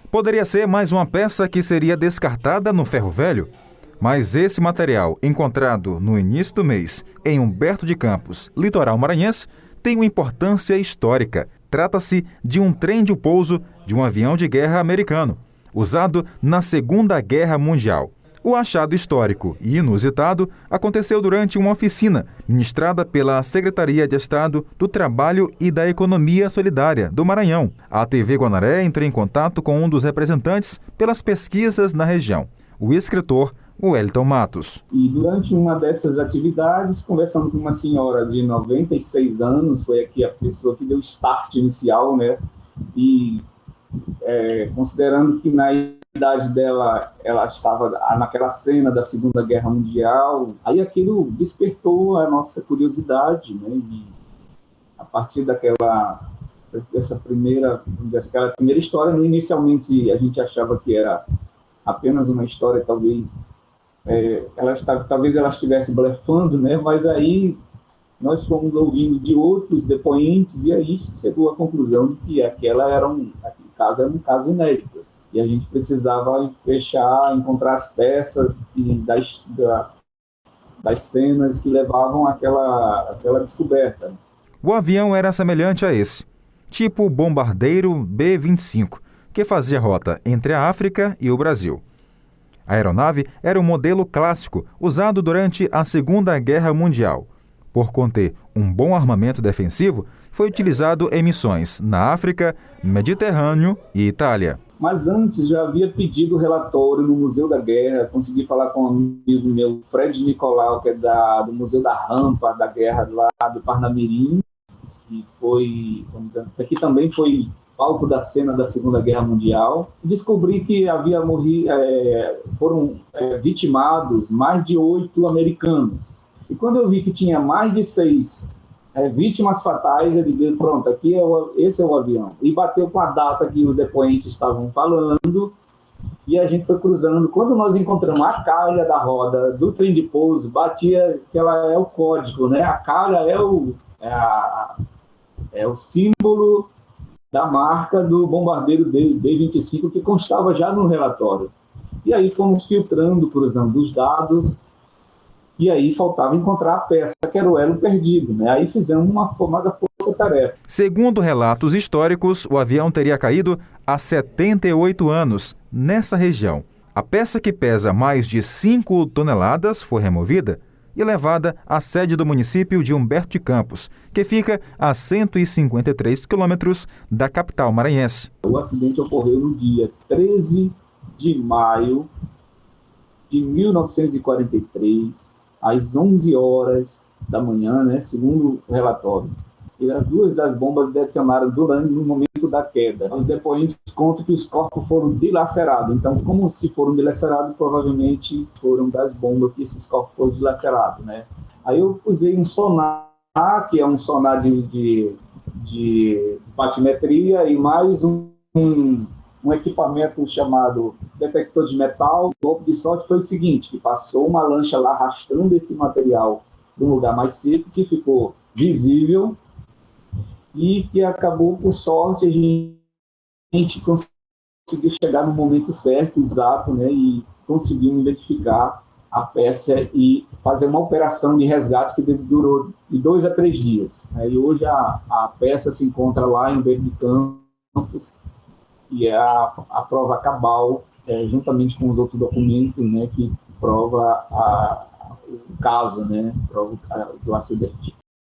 Poderia ser mais uma peça que seria descartada no ferro velho, mas esse material, encontrado no início do mês em Humberto de Campos, litoral maranhense, tem uma importância histórica. Trata-se de um trem de pouso de um avião de guerra americano, usado na Segunda Guerra Mundial. O achado histórico e inusitado aconteceu durante uma oficina ministrada pela Secretaria de Estado do Trabalho e da Economia Solidária do Maranhão. A TV Guanaré entrou em contato com um dos representantes pelas pesquisas na região, o escritor Wellington Matos. E durante uma dessas atividades, conversando com uma senhora de 96 anos, foi aqui a pessoa que deu o start inicial, né? E considerando que na idade dela, ela estava naquela cena da Segunda Guerra Mundial, aí aquilo despertou a nossa curiosidade, né? E a partir daquela primeira história, inicialmente a gente achava que era apenas uma história, talvez ela estivesse blefando, né? Mas aí nós fomos ouvindo de outros depoentes e aí chegou à conclusão de que aquele caso era um caso inédito. E a gente precisava encontrar as peças das cenas que levavam àquela descoberta. O avião era semelhante a esse, tipo o bombardeiro B-25, que fazia rota entre a África e o Brasil. A aeronave era um modelo clássico usado durante a Segunda Guerra Mundial. Por conter um bom armamento defensivo, foi utilizado em missões na África, Mediterrâneo e Itália. Mas antes já havia pedido relatório no Museu da Guerra, consegui falar com um amigo meu, Fred Nicolau, que é do Museu da Rampa, da Guerra lá do Parnamirim, que também foi palco da cena da Segunda Guerra Mundial. Descobri que foram vitimados mais de 8 americanos. E quando eu vi que tinha mais de 6 vítimas fatais, eu disse, pronto, esse é o avião. E bateu com a data que os depoentes estavam falando, e a gente foi cruzando. Quando nós encontramos a calha da roda do trem de pouso, batia que ela é o código, né? A calha é o símbolo da marca do bombardeiro B-25 que constava já no relatório. E aí fomos filtrando, cruzando os dados, e aí faltava encontrar a peça, que era o elo perdido, né? Aí fizemos uma formada força-tarefa. Segundo relatos históricos, o avião teria caído há 78 anos, nessa região. A peça, que pesa mais de 5 toneladas, foi removida e levada à sede do município de Humberto de Campos, que fica a 153 quilômetros da capital maranhense. O acidente ocorreu no dia 13 de maio de 1943, às 11 horas da manhã, né, segundo o relatório. E as 2 das bombas detonaram no momento da queda. Os depoentes contam que os corpos foram dilacerados. Então, como se foram dilacerados, provavelmente foram das bombas que esses corpos foram dilacerados, né? Aí eu usei um sonar, que é um sonar de batimetria, e mais um equipamento chamado detector de metal. O golpe de sorte foi o seguinte, que passou uma lancha lá arrastando esse material de um lugar mais seco, que ficou visível, e que acabou, por sorte, a gente conseguiu chegar no momento certo, exato, né, e conseguimos identificar a peça e fazer uma operação de resgate que durou de 2 a 3 dias. E hoje a peça se encontra lá em Humberto de Campos, e é a prova cabal, juntamente com os outros documentos, né, que prova o caso, né, prova do acidente.